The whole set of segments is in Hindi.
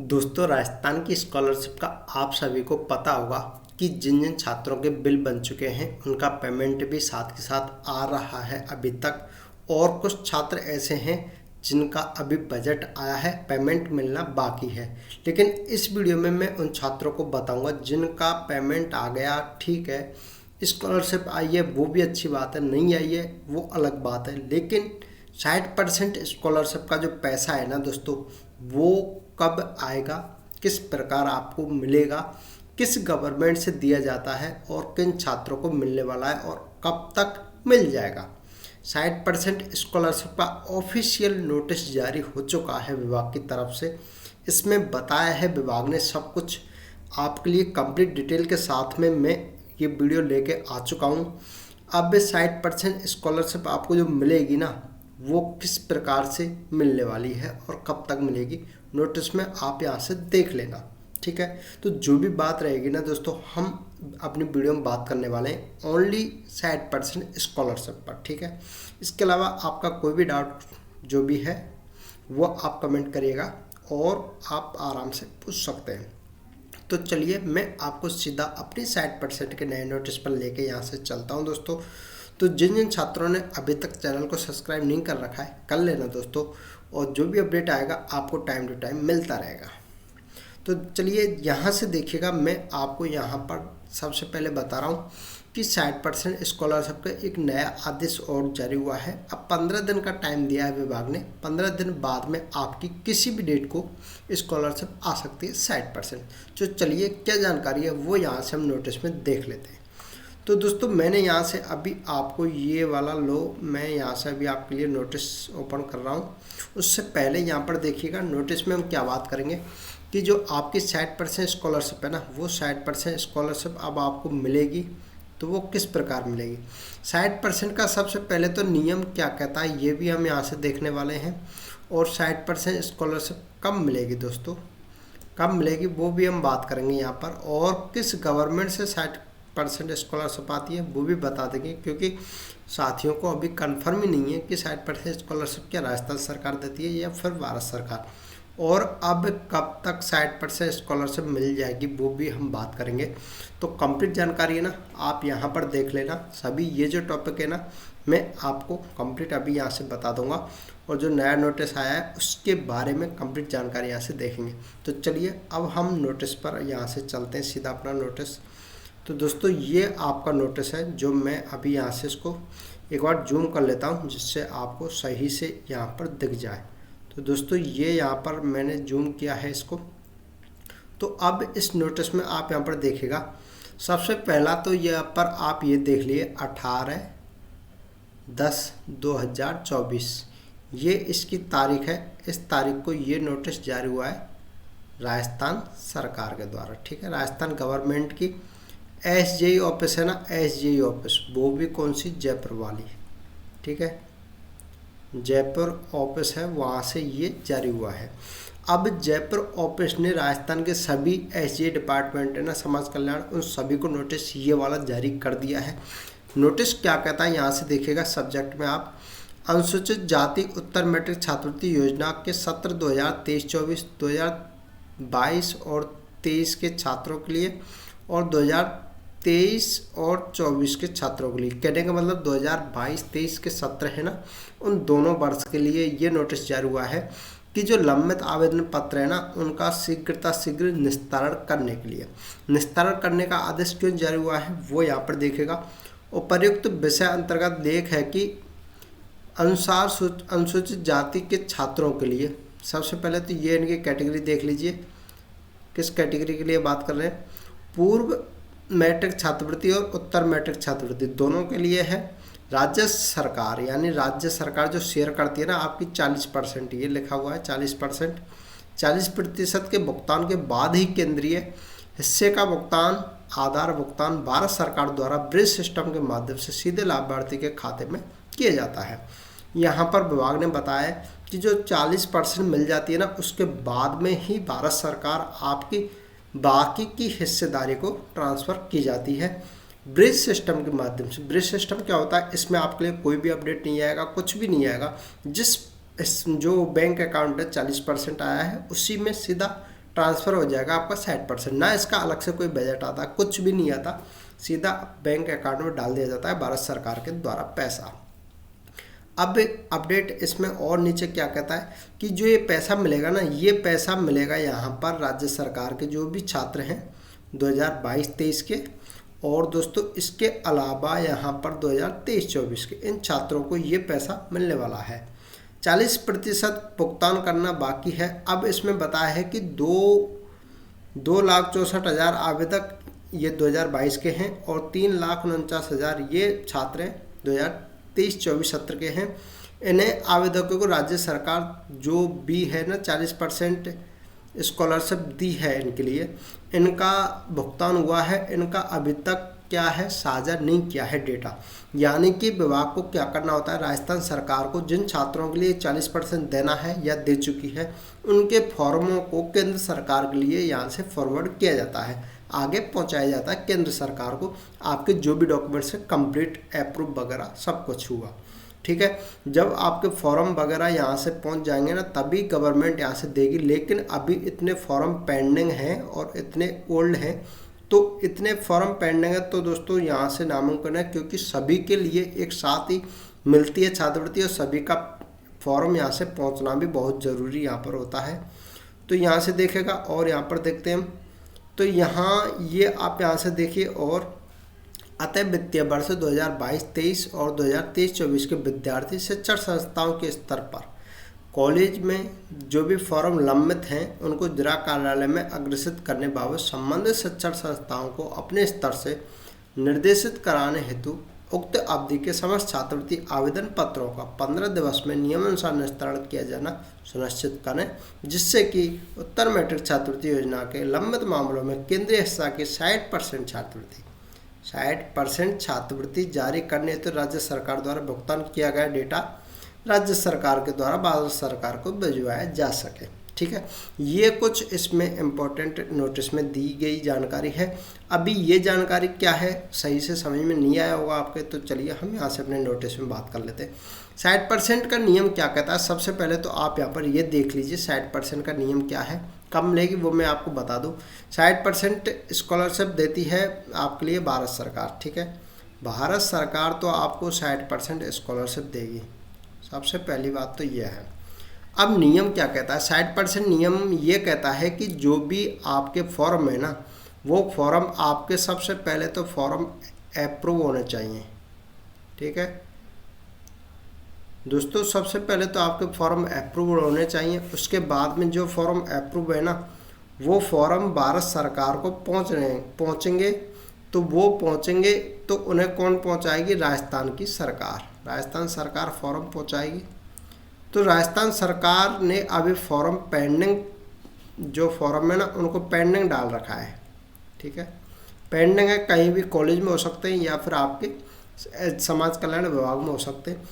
दोस्तों, राजस्थान की स्कॉलरशिप का आप सभी को पता होगा कि जिन जिन छात्रों के बिल बन चुके हैं उनका पेमेंट भी साथ के साथ आ रहा है अभी तक। और कुछ छात्र ऐसे हैं जिनका अभी बजट आया है, पेमेंट मिलना बाकी है। लेकिन इस वीडियो में मैं उन छात्रों को बताऊंगा जिनका पेमेंट आ गया, ठीक है, स्कॉलरशिप आई है, वो भी अच्छी बात है, नहीं आई है वो अलग बात है। लेकिन 60% स्कॉलरशिप का जो पैसा है ना दोस्तों, वो कब आएगा, किस प्रकार आपको मिलेगा, किस गवर्नमेंट से दिया जाता है और किन छात्रों को मिलने वाला है और कब तक मिल जाएगा। 60% स्कॉलरशिप का ऑफिशियल नोटिस जारी हो चुका है विभाग की तरफ से। इसमें बताया है विभाग ने सब कुछ आपके लिए कंप्लीट डिटेल के साथ में मैं ये वीडियो लेके आ चुका हूँ। अब 60% स्कॉलरशिप आपको जो मिलेगी ना, वो किस प्रकार से मिलने वाली है और कब तक मिलेगी, नोटिस में आप यहाँ से देख लेना, ठीक है। तो जो भी बात रहेगी ना दोस्तों, हम अपनी वीडियो में बात करने वाले हैं ओनली 60% स्कॉलरशिप पर, ठीक है। इसके अलावा आपका कोई भी डाउट जो भी है वो आप कमेंट करिएगा और आप आराम से पूछ सकते हैं। तो चलिए मैं आपको सीधा अपनी 60% के नए नोटिस पर लेके यहाँ से चलता हूँ दोस्तों। तो जिन जिन छात्रों ने अभी तक चैनल को सब्सक्राइब नहीं कर रखा है, कर लेना दोस्तों, और जो भी अपडेट आएगा आपको टाइम टू टाइम मिलता रहेगा। तो चलिए यहाँ से देखिएगा, मैं आपको यहाँ पर सबसे पहले बता रहा हूँ कि 60% स्कॉलरशिप का एक नया आदेश और जारी हुआ है। अब 15 दिन का टाइम दिया है विभाग ने। 15 दिन बाद में आपकी किसी भी डेट को स्कॉलरशिप आ सकती है 60%। तो चलिए क्या जानकारी है वो यहाँ से हम नोटिस में देख लेते हैं। तो दोस्तों, मैंने यहाँ से अभी आपको ये वाला मैं यहाँ से अभी आपके लिए नोटिस ओपन कर रहा हूँ। उससे पहले यहाँ पर देखिएगा, नोटिस में हम क्या बात करेंगे कि जो आपकी 60% स्कॉलरशिप है ना, वो 60% स्कॉलरशिप अब आपको मिलेगी। तो वो किस प्रकार मिलेगी, 60% का सबसे पहले तो नियम क्या कहता है ये भी हम यहाँ से देखने वाले हैं। और 60% स्कॉलरशिप कब मिलेगी दोस्तों, कब मिलेगी वो भी हम बात करेंगे यहाँ पर। और किस गवर्नमेंट से 60% स्कॉलरशिप आती है वो भी बता देंगे, क्योंकि साथियों को अभी कंफर्म ही नहीं है कि 60% स्कॉलरशिप क्या राजस्थान सरकार देती है या फिर भारत सरकार। और अब कब तक 60% स्कॉलरशिप मिल जाएगी वो भी हम बात करेंगे। तो कंप्लीट जानकारी है ना, आप यहाँ पर देख लेना। सभी ये जो टॉपिक है ना, मैं आपको कंप्लीट अभी यहाँ से बता दूंगा। और जो नया नोटिस आया है उसके बारे में कंप्लीट जानकारी यहाँ से देखेंगे। तो चलिए अब हम नोटिस पर यहाँ से चलते हैं, सीधा अपना नोटिस। तो दोस्तों, ये आपका नोटिस है जो मैं अभी यहाँ से इसको एक बार जूम कर लेता हूँ जिससे आपको सही से यहाँ पर दिख जाए। तो दोस्तों, ये यहाँ पर मैंने जूम किया है इसको। तो अब इस नोटिस में आप यहाँ पर देखिएगा, सबसे पहला तो यहाँ पर आप ये देख लिए 18/10/2024, ये इसकी तारीख है। इस तारीख को ये नोटिस जारी हुआ है राजस्थान सरकार के द्वारा, ठीक है। राजस्थान गवर्नमेंट की SJE ऑफिस है ना, SJE ऑफिस, वो भी कौन सी, जयपुर वाली, ठीक है, जयपुर ऑफिस है, वहाँ से ये जारी हुआ है। अब जयपुर ऑफिस ने राजस्थान के सभी SJE डिपार्टमेंट है ना, समाज कल्याण, उन सभी को नोटिस ये वाला जारी कर दिया है। नोटिस क्या कहता है यहाँ से देखिएगा, सब्जेक्ट में आप अनुसूचित जाति उत्तर मैट्रिक छात्रवृत्ति योजना के सत्र 2023-24, 2022 और 23 के छात्रों के लिए और 2023 और 24 के छात्रों के लिए, कहने का मतलब 2022-23 के सत्र है ना, उन दोनों वर्ष के लिए ये नोटिस जारी हुआ है कि जो लंबित आवेदन पत्र है ना, उनका शीघ्र निस्तारण करने के लिए, निस्तारण करने का आदेश क्यों जारी हुआ है वो यहाँ पर देखेगा। उपर्युक्त विषय अंतर्गत लेख है कि अनुसूचित जाति के छात्रों के लिए, सबसे पहले तो ये इनकी कैटेगरी देख लीजिए, किस कैटेगरी के लिए बात कर रहे हैं, पूर्व मैट्रिक छात्रवृत्ति और उत्तर मैट्रिक छात्रवृत्ति दोनों के लिए है। राज्य सरकार, यानी राज्य सरकार जो शेयर करती है ना आपकी 40%, ये लिखा हुआ है 40%, 40% के भुगतान के बाद ही केंद्रीय हिस्से का भुगतान, आधार भुगतान भारत सरकार द्वारा ब्रिज सिस्टम के माध्यम से सीधे लाभार्थी के खाते में किया जाता है। यहाँ पर विभाग ने बताया कि जो 40% मिल जाती है ना, उसके बाद में ही भारत सरकार आपकी बाकी की हिस्सेदारी को ट्रांसफ़र की जाती है ब्रिज सिस्टम के माध्यम से। ब्रिज सिस्टम क्या होता है, इसमें आपके लिए कोई भी अपडेट नहीं आएगा, कुछ भी नहीं आएगा। जो बैंक अकाउंट है 40% आया है उसी में सीधा ट्रांसफ़र हो जाएगा आपका 60%। ना इसका अलग से कोई बजट आता, कुछ भी नहीं आता, सीधा बैंक अकाउंट में डाल दिया जाता है भारत सरकार के द्वारा पैसा। अब अपडेट इसमें और नीचे क्या कहता है कि जो ये पैसा मिलेगा ना, ये पैसा मिलेगा यहाँ पर राज्य सरकार के जो भी छात्र हैं 2022-23 के, और दोस्तों इसके अलावा यहाँ पर 2023-24 के इन छात्रों को ये पैसा मिलने वाला है। 40% भुगतान करना बाकी है। अब इसमें बताया है कि 2,64,000 आवेदक ये 2022 के हैं और 3,49,000 ये छात्र हैं 2023-24 सत्र के हैं। इन्हें आवेदकों को राज्य सरकार जो भी है ना 40% स्कॉलरशिप दी है इनके लिए, इनका भुगतान हुआ है। इनका अभी तक क्या है साझा नहीं किया है डेटा, यानी कि विभाग को क्या करना होता है, राजस्थान सरकार को जिन छात्रों के लिए 40% देना है या दे चुकी है उनके फॉर्मों को केंद्र सरकार के लिए यहाँ से फॉरवर्ड किया जाता है, आगे पहुँचाया जाता है केंद्र सरकार को। आपके जो भी डॉक्यूमेंट्स है कंप्लीट अप्रूव वगैरह सब कुछ हुआ, ठीक है। जब आपके फॉर्म वगैरह यहाँ से पहुँच जाएंगे ना तभी गवर्नमेंट यहाँ से देगी, लेकिन अभी इतने फॉर्म पेंडिंग हैं और इतने ओल्ड हैं, तो इतने फॉर्म पेंडिंग है तो दोस्तों यहाँ से नामुमकिन है, क्योंकि सभी के लिए एक साथ ही मिलती है छात्रवृत्ति और सभी का फॉर्म यहाँ से पहुँचना भी बहुत ज़रूरी यहाँ पर होता है। तो यहाँ से देखेगा और यहाँ पर देखते हैं, तो यहाँ ये आप यहाँ से देखिए। और अतः वित्तीय वर्ष 2022-23 और 2023-24 के विद्यार्थी शिक्षण संस्थाओं के स्तर पर कॉलेज में जो भी फॉर्म लंबित हैं उनको जिला कार्यालय में अग्रेसित करने बाबत संबंधित शिक्षण संस्थाओं को अपने स्तर से निर्देशित कराने हेतु उक्त अवधि के समस्त छात्रवृत्ति आवेदन पत्रों का 15 दिवस में नियमानुसार निस्तारण किया जाना सुनिश्चित करें, जिससे कि उत्तर मैट्रिक छात्रवृत्ति योजना के लंबित मामलों में केंद्रीय हिस्सा की 60% छात्रवृत्ति जारी करने हेतु राज्य सरकार द्वारा भुगतान किया गया डेटा राज्य सरकार के द्वारा भारत सरकार को भिजवाया जा सके, ठीक है। ये कुछ इसमें इम्पोर्टेंट नोटिस में दी गई जानकारी है। अभी ये जानकारी क्या है सही से समझ में नहीं आया होगा आपके, तो चलिए हम यहाँ से अपने नोटिस में बात कर लेते हैं। 60% का नियम क्या कहता है, सबसे पहले तो आप यहाँ पर ये देख लीजिए 60% का नियम क्या है, कब मिलेगी वो मैं आपको बता दूँ। 60% स्कॉलरशिप देती है आपके लिए भारत सरकार, ठीक है। भारत सरकार तो आपको 60% स्कॉलरशिप देगी, सबसे पहली बात तो यह है। अब नियम क्या कहता है, 60% नियम ये कहता है कि जो भी आपके फॉर्म है ना वो फॉर्म आपके सबसे पहले तो फॉर्म अप्रूव होने चाहिए, ठीक है दोस्तों। सबसे पहले तो आपके फॉर्म अप्रूव होने चाहिए, उसके बाद में जो फॉर्म अप्रूव है ना वो फॉर्म भारत सरकार को पहुँचेंगे तो वो पहुँचेंगे तो उन्हें कौन पहुँचाएगी, राजस्थान की सरकार। राजस्थान सरकार फॉर्म पहुँचाएगी। तो राजस्थान सरकार ने अभी फॉर्म पेंडिंग जो फॉर्म है ना उनको पेंडिंग डाल रखा है, ठीक है। पेंडिंग है, कहीं भी कॉलेज में हो सकते हैं या फिर आपके समाज कल्याण विभाग में हो सकते हैं।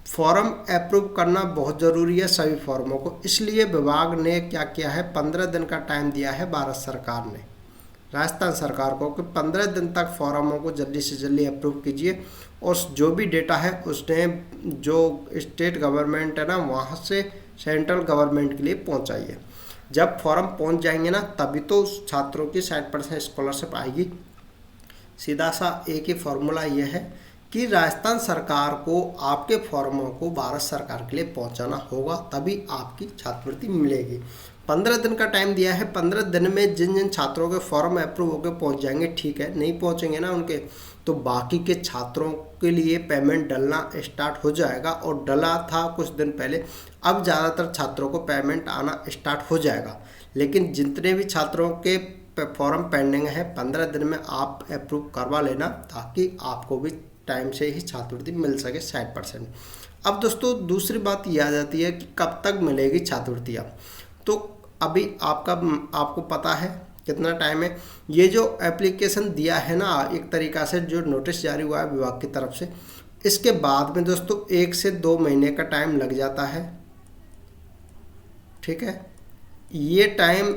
फॉर्म अप्रूव करना बहुत ज़रूरी है सभी फॉर्मों को, इसलिए विभाग ने क्या किया है 15 दिन का टाइम दिया है भारत सरकार ने राजस्थान सरकार को कि 15 दिन तक फॉर्मों को जल्दी से जल्दी अप्रूव कीजिए और जो भी डेटा है उसने जो स्टेट गवर्नमेंट है ना वहाँ से सेंट्रल गवर्नमेंट के लिए पहुँचाइए। जब फॉर्म पहुँच जाएंगे ना तभी तो छात्रों की 60% स्कॉलरशिप आएगी। सीधा सा एक ही फॉर्मूला ये है कि राजस्थान सरकार को आपके फॉर्मों को भारत सरकार के लिए पहुँचाना होगा, तभी आपकी छात्रवृत्ति मिलेगी। 15 दिन का टाइम दिया है, 15 दिन में जिन जिन छात्रों के फॉर्म अप्रूव होकर पहुंच जाएंगे ठीक है, नहीं पहुंचेंगे ना उनके तो बाकी के छात्रों के लिए पेमेंट डलना स्टार्ट हो जाएगा। और डला था कुछ दिन पहले, अब ज़्यादातर छात्रों को पेमेंट आना स्टार्ट हो जाएगा। लेकिन जितने भी छात्रों के फॉर्म पेंडिंग है 15 दिन में आप अप्रूव करवा लेना ताकि आपको भी टाइम से ही छात्रवृत्ति मिल सके 60%। अब दोस्तों दूसरी बात ये आ जाती है कि कब तक मिलेगी छात्रवृत्तियाँ। तो अभी आपको पता है कितना टाइम है। ये जो एप्लीकेशन दिया है ना एक तरीक़ा से जो नोटिस जारी हुआ है विभाग की तरफ से, इसके बाद में दोस्तों 1 से 2 महीने का टाइम लग जाता है, ठीक है। ये टाइम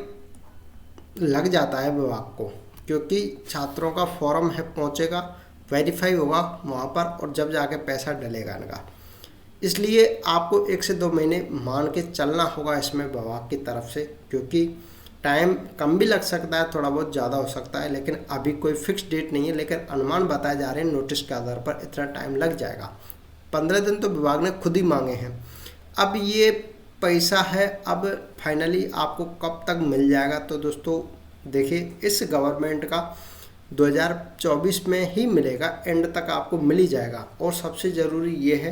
लग जाता है विभाग को क्योंकि छात्रों का फॉर्म है पहुँचेगा, वेरीफाई होगा वहाँ पर और जब जाके पैसा डलेगा इनका। इसलिए आपको 1 से 2 महीने मान के चलना होगा इसमें विभाग की तरफ से, क्योंकि टाइम कम भी लग सकता है, थोड़ा बहुत ज़्यादा हो सकता है, लेकिन अभी कोई फिक्स डेट नहीं है, लेकिन अनुमान बताए जा रहे हैं नोटिस के आधार पर इतना टाइम लग जाएगा। 15 दिन तो विभाग ने खुद ही मांगे हैं। अब ये पैसा है, अब फाइनली आपको कब तक मिल जाएगा? तो दोस्तों देखिए, इस गवर्नमेंट का 2024 में ही मिलेगा, एंड तक आपको मिल ही जाएगा। और सबसे ज़रूरी ये है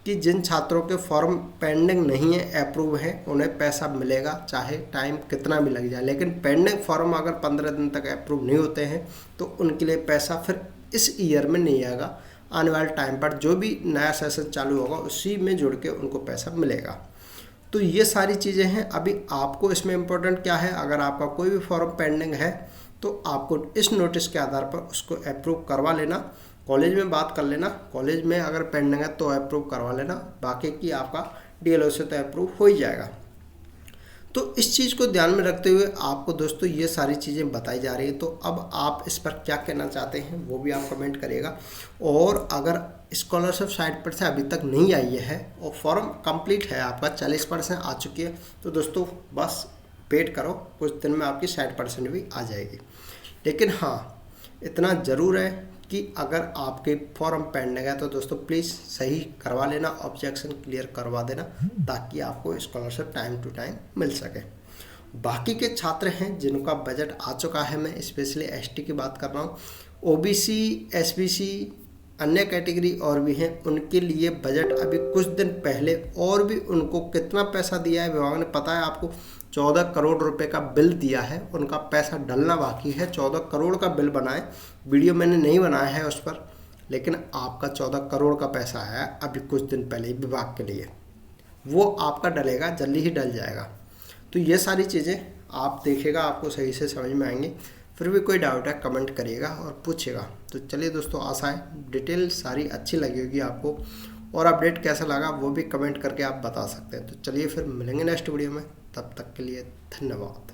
कि जिन छात्रों के फॉर्म पेंडिंग नहीं है, अप्रूव है, उन्हें पैसा मिलेगा, चाहे टाइम कितना भी लग जाए। लेकिन पेंडिंग फॉर्म अगर 15 दिन तक अप्रूव नहीं होते हैं तो उनके लिए पैसा फिर इस ईयर में नहीं आएगा, आने वाले टाइम पर जो भी नया सेशन चालू होगा उसी में जुड़ के उनको पैसा मिलेगा। तो ये सारी चीज़ें हैं। अभी आपको इसमें इम्पोर्टेंट क्या है, अगर आपका कोई भी फॉर्म पेंडिंग है तो आपको इस नोटिस के आधार पर उसको अप्रूव करवा लेना, कॉलेज में बात कर लेना, कॉलेज में अगर पेंडिंग है तो अप्रूव करवा लेना, बाकी की आपका डीएलओ से तो अप्रूव हो ही जाएगा। तो इस चीज़ को ध्यान में रखते हुए आपको दोस्तों ये सारी चीज़ें बताई जा रही है। तो अब आप इस पर क्या कहना चाहते हैं वो भी आप कमेंट करिएगा। और अगर स्कॉलरशिप साइट पर से अभी तक नहीं आई है और फॉर्म कंप्लीट है, आपका 40% आ चुकी है, तो दोस्तों बस वेट करो, कुछ दिन में आपकी 60% भी आ जाएगी। लेकिन हाँ, इतना ज़रूर है कि अगर आपके फॉर्म पेंडिंग है तो दोस्तों प्लीज़ सही करवा लेना, ऑब्जेक्शन क्लियर करवा देना, ताकि आपको स्कॉलरशिप टाइम टू टाइम मिल सके। बाकी के छात्र हैं जिनका बजट आ चुका है, मैं स्पेशली एसटी की बात कर रहा हूँ, ओबीसी, एसबीसी, अन्य कैटेगरी और भी हैं, उनके लिए बजट अभी कुछ दिन पहले और भी उनको कितना पैसा दिया है विभाग ने पता है आपको, 14 करोड़ रुपए का बिल दिया है, उनका पैसा डलना बाकी है। 14 करोड़ का बिल बना है, वीडियो मैंने नहीं बनाया है उस पर, लेकिन आपका 14 करोड़ का पैसा है अभी कुछ दिन पहले ही विभाग के लिए, वो आपका डलेगा, जल्दी ही डल जाएगा। तो ये सारी चीज़ें आप देखिएगा, आपको सही से समझ में आएंगे। फिर भी कोई डाउट है कमेंट करिएगा और पूछिएगा। तो चलिए दोस्तों, आशा है डिटेल सारी अच्छी लगी होगी आपको, और अपडेट कैसा लगा वो भी कमेंट करके आप बता सकते हैं। तो चलिए फिर मिलेंगे नेक्स्ट वीडियो में, तब तक के लिए धन्यवाद।